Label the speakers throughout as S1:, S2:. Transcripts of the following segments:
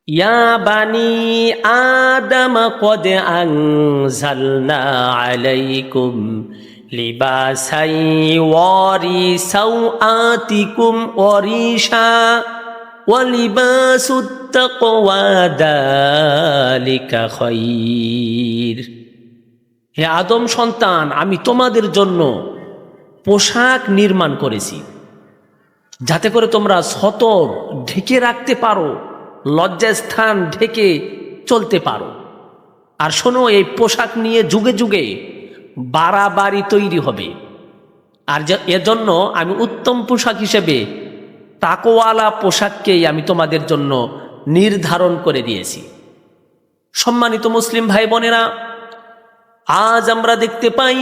S1: ইয়া বানি আদম কদ আনজালনা আলাইকুম লিবাসাই ওয়ারি সাওআতিকুম ওয়ারিশা ওয়া লিবাসুত তাকওয়া যালিকা খায়র। হে আদম সন্তান, আমি তোমাদের জন্য পোশাক নির্মাণ করেছি যাতে করে তোমরা সতর ঢেকে রাখতে পারো, লজ্জাস্থান ঢেকে চলতে পারো। আর শোনো, এই পোশাক নিয়ে যুগে যুগে বাড়াবাড়ি তৈরি হবে। আর এজন্য আমি উত্তম পোশাক হিসেবে তাকওয়ালা পোশাককেই আমি তোমাদের জন্য নির্ধারণ করে দিয়েছি। সম্মানিত মুসলিম ভাই বোনেরা, আজ আমরা দেখতে পাই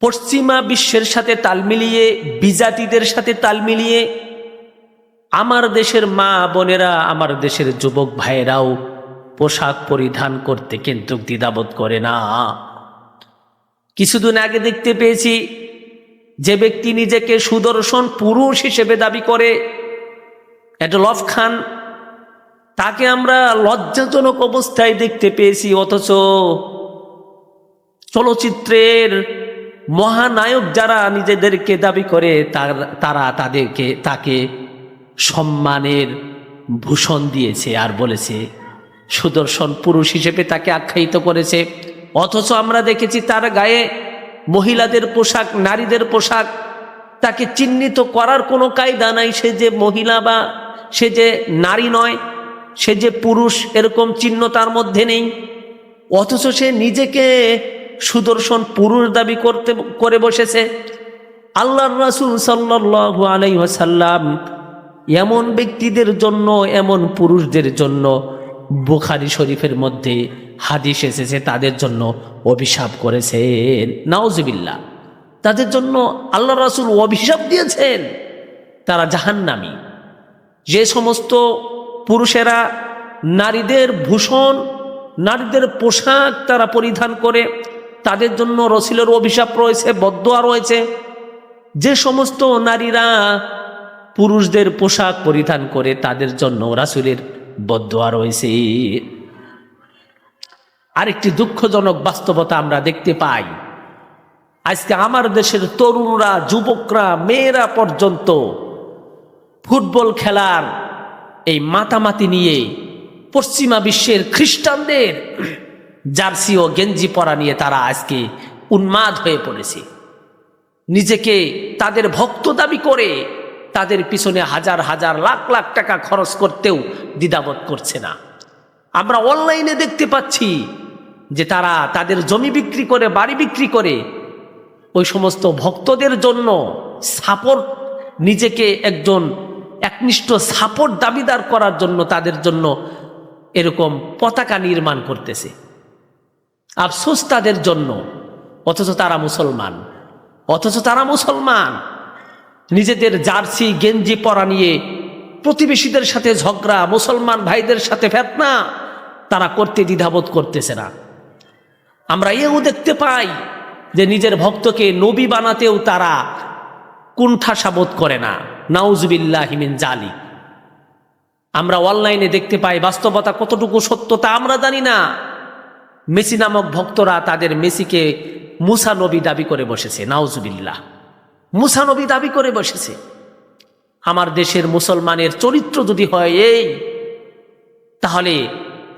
S1: পশ্চিমা বিশ্বের সাথে তাল মিলিয়ে, বিজাতিদের সাথে তাল মিলিয়ে আমার দেশের মা বোনেরা, আমার দেশের যুবক ভাইয়েরাও পোশাক পরিধান করতে কিন্তু দ্বিধাবোধ করে না। কিছুদিন আগে দেখতে পেয়েছি যে ব্যক্তি নিজেকে সুদর্শন পুরুষ হিসেবে দাবি করে, এডলফ খান, তাকে আমরা লজ্জাজনক অবস্থায় দেখতে পেয়েছি। অথচ চলচ্চিত্রের মহানায়ক যারা নিজেদেরকে দাবি করে তারা তাকে সম্মানের ভূষণ দিয়েছে আর বলেছে, সুদর্শন পুরুষ হিসেবে তাকে আখ্যায়িত করেছে। অথচ আমরা দেখেছি তার গায়ে মহিলাদের পোশাক, নারীদের পোশাক, তাকে চিহ্নিত করার কোনো কায়দা নাই। সে যে মহিলা বা সে যে নারী নয়, সে যে পুরুষ, এরকম চিহ্ন তার মধ্যে নেই। অথচ সে নিজেকে সুদর্শন পুরুষ দাবি করে বসেছে। আল্লাহর রাসূল সাল্লাল্লাহু আলাইহি ওয়াসাল্লাম এমন ব্যক্তিদের জন্য, এমন পুরুষদের জন্য বুখারী শরীফের মধ্যে হাদিস এসেছে, তাদের জন্য অভিশাপ করেছেন। নাউজুবিল্লাহ, তাদের জন্য আল্লাহর রাসূল অভিশাপ দিয়েছেন, তারা জাহান্নামী। যে সমস্ত পুরুষেরা নারীদের ভূষণ, নারীদের পোশাক তারা পরিধান করে, তাদের জন্য রাসূলের অভিশাপ রয়েছে, বদদোয়া রয়েছে। যে সমস্ত নারীরা পুরুষদের পোশাক পরিধান করে, তাদের জন্য রাসূলের বদদোয়া রয়েছে। আরেকটি দুঃখজনক বাস্তবতা আমরা দেখতে পাই, আজকে আমার দেশের তরুণরা, যুবকরা, মেয়েরা পর্যন্ত ফুটবল খেলার এই মাতামাতি নিয়ে পশ্চিমা বিশ্বের খ্রিস্টানদের জার্সি ও গেঞ্জি পরা নিয়ে তারা আজকে উন্মাদ হয়ে পড়েছে। নিজেকে তাদের ভক্ত দাবি করে তাদের পিছনে হাজার হাজার লাখ লাখ টাকা খরচ করতেও দ্বিধাবোধ করছে না। আমরা অনলাইনে দেখতে পাচ্ছি যে তারা তাদের জমি বিক্রি করে, বাড়ি বিক্রি করে ওই সমস্ত ভক্তদের জন্য সাপোর্ট, নিজেকে একজন একনিষ্ঠ সাপোর্ট দাবিদার করার জন্য তাদের জন্য এরকম পতাকা নির্মাণ করতেছে। আফসোস তাদের জন্য। অথচ তারা মুসলমান, নিজেদের জার্সি গেঞ্জি পরা নিয়ে প্রতিবেশীদের সাথে ঝগড়া, মুসলমান ভাইদের সাথে ফিতনা তারা করতে দ্বিধাবোধ করতেছে না। আমরা এও দেখতে পাই যে নিজের ভক্তকে নবী বানাতেও তারা কুণ্ঠাসা বোধ করে না। নাউজুবিল্লাহি মিন জালিক। আমরা অনলাইনে দেখতে পাই, বাস্তবতা কতটুকু সত্য তা আমরা জানি না। মেসি নামক ভক্তরা তাদের মেসিকে মুসা নবী দাবি করে বসেছে। নাউজুবিল্লাহ, মুসা নবী দাবি করে বসেছে। আমার দেশের মুসলমানের চরিত্র যদি হয় এই, তাহলে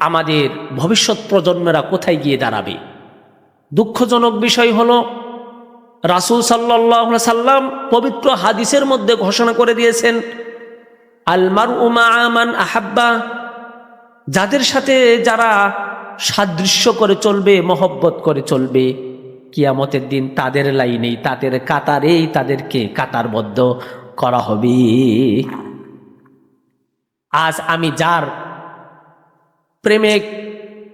S1: আমাদের ভবিষ্যৎ প্রজন্মেরা কোথায় গিয়ে দাঁড়াবে? দুঃখজনক বিষয় হলো, রাসূল সাল্লাল্লাহু আলাইহি সাল্লাম পবিত্র হাদিসের মধ্যে ঘোষণা করে দিয়েছেন, আল মারউ মা'a মান আহাব্বা, যাদের সাথে যারা সাদৃশ্য করে চলবে, মহব্বত করে চলবে, কিয়ামতের দিন তাদের লাইনেই, তাদের কাতারেই তাদেরকে কাতারবদ্ধ করা হবে। আজ আমি যার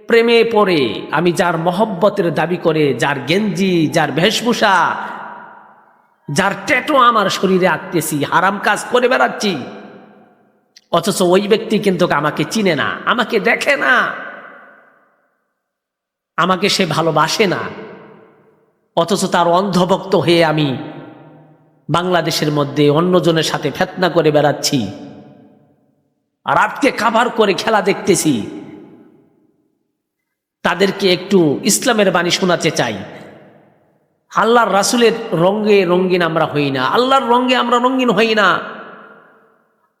S1: প্রেমে পড়ে, আমি যার মহব্বতের দাবি করে, যার গেঞ্জি, যার বেশভূষা, যার ট্যাটু আমার শরীরে আঁকতেছি, হারাম কাজ করে বেড়াচ্ছি, অথচ ওই ব্যক্তি কিন্তু আমাকে চিনে না, আমাকে দেখে না, আমাকে সে ভালোবাসে না। অথচ তার অন্ধভক্ত হয়ে আমি বাংলাদেশের মধ্যে অন্যজনের সাথে ফিতনা করে বেড়াচ্ছি। রাতকে কাভার করে খেলা দেখতেছি, তাদেরকে একটু ইসলামের বাণী শোনাতে চাই। আল্লাহর রাসূলের রঙে রঙিন আমরা হই না, আল্লাহর রঙে আমরা রঙিন হই না।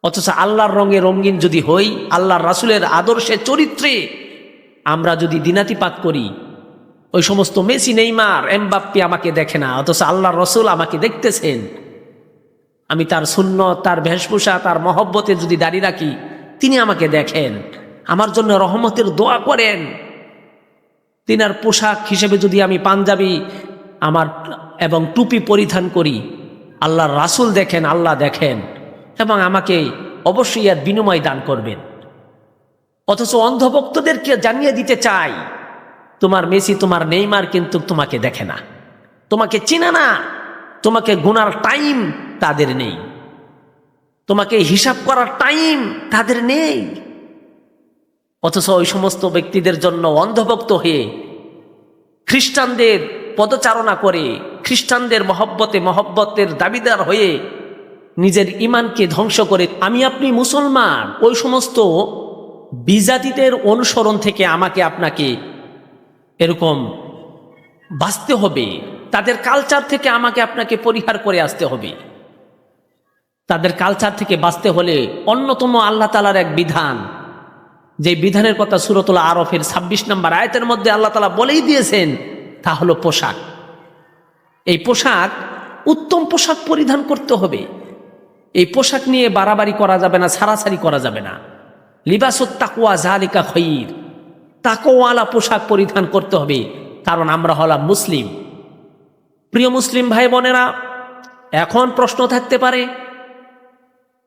S1: অথচ আল্লাহর রঙে রঙিন যদি হই, আল্লাহর রাসূলের আদর্শে চরিত্রে আমরা যদি দিনাতিপাত করি, ওই সমস্ত মেসি, নেইমার, এমবাপ্পে আমাকে দেখে না, অথচ আল্লাহর রাসূল আমাকে দেখতেছেন। আমি তার সুন্নত, তার বেশভূষা, তার মহব্বতে যদি দাঁড়িয়ে রাখি, তিনি আমাকে দেখেন, আমার জন্য রহমতের দোয়া করেন। তিনার পোশাক হিসেবে যদি আমি পাঞ্জাবি আমার এবং টুপি পরিধান করি, আল্লাহর রাসূল দেখেন, আল্লাহ দেখেন, এবং আমাকে অবশ্যই এর বিনিময় দান করবেন। অথচ অন্ধভক্তদেরকে জানিয়ে দিতে চাই, তোমার মেসি, তোমার নেইমার কিন্তু তোমাকে দেখে না, তোমাকে চিনে না, তোমাকে গুনার টাইম তাদের নেই, তোমাকে হিসাব করার টাইম তাদের নেই। অথচ ওই সমস্ত ব্যক্তিদের জন্য অন্ধভক্ত হয়ে খ্রিস্টানদের পদচারণা করে, খ্রিস্টানদের মহব্বতের দাবিদার হয়ে নিজের ইমানকে ধ্বংস করে আমি আপনি মুসলমান, ওই সমস্ত বিজাতিদের অনুসরণ থেকে আমাকে আপনাকে এরকম বাঁচতে হবে, তাদের কালচার থেকে আমাকে আপনাকে পরিহার করে আসতে হবে। তাদের কালচার থেকে বাঁচতে হলে অন্যতম আল্লাহ তাআলার এক বিধান, যে বিধানের কথা সূরাতুল আরাফের ২৬ নম্বর আয়াতের মধ্যে আল্লাহ তাআলা বলেই দিয়েছেন, তা হলো পোশাক। এই পোশাক উত্তম পোশাক পরিধান করতে হবে। এই পোশাক নিয়ে বাড়াবাড়ি করা যাবে না, ছাড়াছাড়ি করা যাবে না। লিবাসুত তাকওয়া যালিকা খায়র, তাকওয়ালা পোশাক পরিধান করতে হবে, কারণ আমরা হলাম মুসলিম। প্রিয় মুসলিম ভাই বোনেরা, এখন প্রশ্ন থাকতে পারে,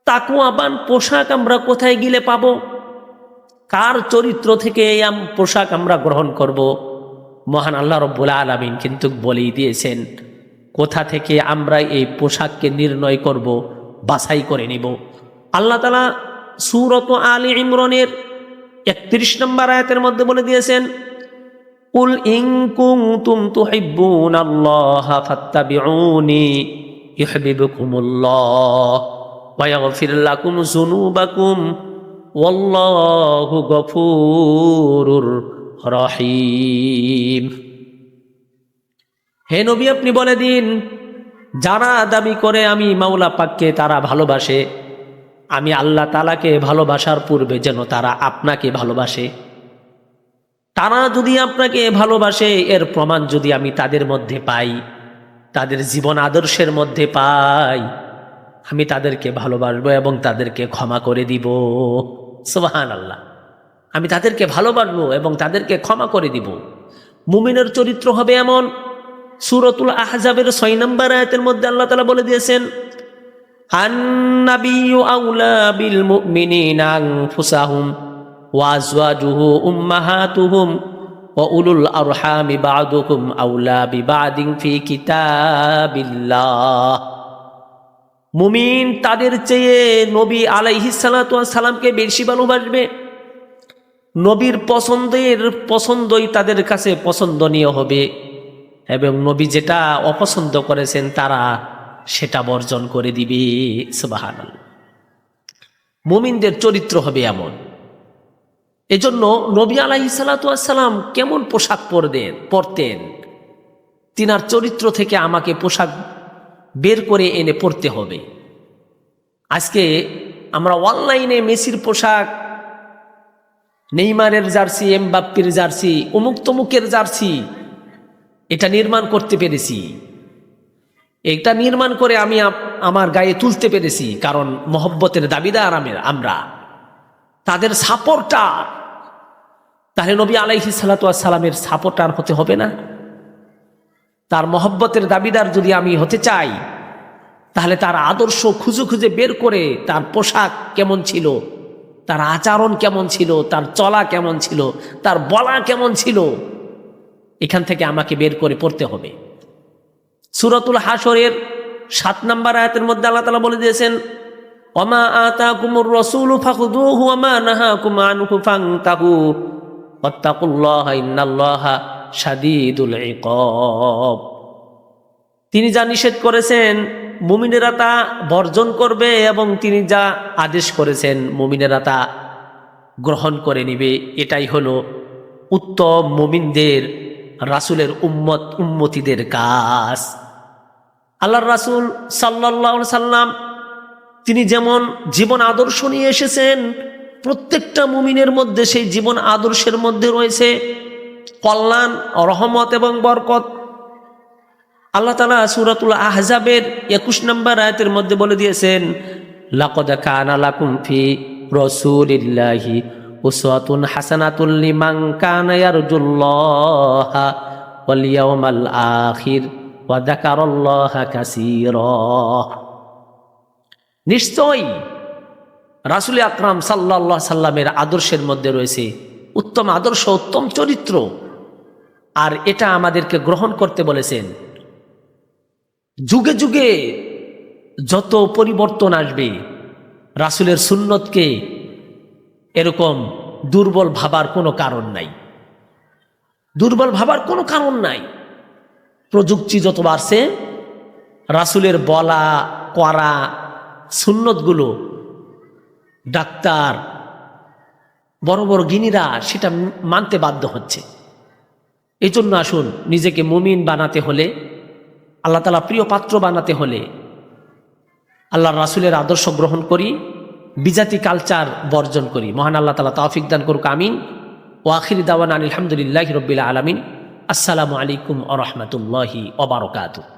S1: তাকওয়াবান পোশাক আমরা কোথায় গেলে পাবো? কার চরিত্র থেকে এই পোশাক আমরা গ্রহণ করব? মহান আল্লাহ রব্বুল আলামিন কিন্তু বলেই দিয়েছেন কোথা থেকে আমরা এই পোশাককে নির্ণয় করব, বাছাই করে নিব। আল্লাহ তাআলা সূরাত আলে ইমরানের ৩১ নম্বর আয়াতের মধ্যে বলে দিয়েছেন, কুল ইন কুনতুম তুহিব্বুনাল্লাহা ফাত্তাবিউনি ইউহিব্বুকুমুল্লাহ ওয়া ইয়াগফির লাকুম যুনুবাকুম ওয়াল্লাহু গফুরুর রহিম। হে নবী, আপনি বলে দিন, যারা দাবি করে আমি মাওলা পাককে তারা ভালোবাসে, আমি আল্লাহ তাআলাকে ভালোবাসার পূর্বে যেন তারা আপনাকে ভালোবাসে। তারা যদি আপনাকে ভালোবাসে, এর প্রমাণ যদি আমি তাদের মধ্যে পাই, তাদের জীবন আদর্শের মধ্যে পাই, আমি তাদেরকে ভালোবাসবো এবং তাদেরকে ক্ষমা করে দিব। সুবহানাল্লাহ। আমি তাদেরকে ভালোবাসবো এবং তাদেরকে ক্ষমা করে দিব। মুমিনের চরিত্র হবে এমন। সূরাতুল আহজাবের ৬ নম্বর আয়াতের মধ্যে আল্লাহ তাআলা বলে দিয়েছেন, আন-নাবিয়্যু আউলা বিল মুমিনিনা আনফুসাহুম ওয়া আজওয়াজুহু উম্মাহাতুহুম ওয়া উলুল আরহামি বা'দুকুম আউলা বিবা'দিন ফি কিতাবিল্লাহ। মুমিন তাদের চেয়ে নবী আলাইহিস সালাতু ওয়াস সালামকে বেশি ভালোবাসবে। নবীর পছন্দই তাদের কাছে পছন্দনীয় হবে, এবং নবী যেটা অপছন্দ করেছেন তারা সেটা বর্জন করে দিবে। সুবহানাল্লাহ। মুমিনদের চরিত্র হবে এমন। এজন্য নবী আলাইহিস সালাতু ওয়াস সালাম কেমন পোশাক পরতেন, তিনার চরিত্র থেকে আমাকে পোশাক বের করে এনে পড়তে হবে। আজকে আমরা অনলাইনে মেসির পোশাক, নেইমারের জার্সি, এমবাপ্পের জার্সি, অমুক তমুকের জার্সি এটা নির্মাণ করতে পেরেছি। এটা নির্মাণ করে আমি আমার গায়ে তুলতে পেরেছি, কারণ মহব্বতের দাবিদার আমরা, তাদের সাপোর্টার। তাহলে নবী আলাইহিস সালাতু ওয়াস সালামের সাপোর্টার হতে হবে না? তার মহব্বতের দাবিদার যদি আমি হতে চাই, তাহলে তার আদর্শ খুঁজে খুঁজে বের করে তার পোশাক কেমন ছিল, তার আচরণ কেমন ছিল, তার চলা কেমন ছিল, তার বলা কেমন ছিল, এখান থেকে আমাকে বের করে পড়তে হবে। সূরাতুল হাশরের ৭ নম্বর আয়াতের মধ্যে আল্লাহ তাআলা বলে দিয়েছেন, ওমা আতাকুমুর রাসূলু ফাখুযুহু ওয়া মা নাহাকুম আনহু ফান্তাহু ওয়াত্তাকুল্লাহা ইন্নাল্লাহা শাদীদুল ইকাব। তিনি যা নিষেধ করেছেন মুমিনেরা তা বর্জন করবে এবং তিনি যা আদেশ করেছেন মুমিনেরা তা গ্রহণ করে নিবে। এটাই হলো উত্তম মুমিনদের, রাসূলের উম্মতিদের কাজ। আল্লাহর রাসূল সাল্লাল্লাহু আলাইহি সাল্লাম তিনি যেমন জীবন আদর্শ নিয়ে এসেছেন, প্রত্যেকটা মুমিনের মধ্যে সেই জীবন আদর্শের মধ্যে রয়েছে কল্যাণ, রহমত এবং বরকত। আল্লাহ তাআলা সূরাতুল আহজাবের 21 নম্বর আয়াতের মধ্যে বলে দিয়েছেন, লাকাদ কানা লাকুম ফি রাসূলিল্লাহি উসওয়াতুন হাসানাতুল লিমান কানা ইয়ারজুল্লাহা ওয়াল ইয়াউমাল আখির ওয়া যাকারাল্লাহা কাসীরা। নিশ্চয়ই রাসূল আকরাম সাল্লাল্লাহু আলাইহি সাল্লামের আদর্শের মধ্যে রয়েছে উত্তম আদর্শ, উত্তম চরিত্র, আর এটা আমাদেরকে গ্রহণ করতে বলেছেন। যুগে যুগে যত পরিবর্তন আসবে, রাসূলের সুন্নতকে এরকম দুর্বল ভাবার কোনো কারণ নাই, দুর্বল ভাবার কোনো কারণ নাই। প্রযুক্তি যত বাড়ছে, রাসূলের বলা করা সুন্নতগুলো ডাক্তার, বড় বড় জ্ঞানীরা সেটা মানতে বাধ্য হচ্ছে। এই জন্য আসুন, নিজেকে মুমিন বানাতে হলে, আল্লাহ তাআলা প্রিয় পাত্র বানাতে হলে আল্লাহর রাসূলের আদর্শ গ্রহণ করি, বিজাতি কালচার বর্জন করি। মহান আল্লাহ তাআলা তৌফিক দান করুক, আমিন। ওয়া আখির দাওয়ানা আলহামদুলিল্লাহি রাব্বিল আলামিন। আসসালামু আলাইকুম ওয়া রাহমাতুল্লাহি ওয়া বারাকাতুহু।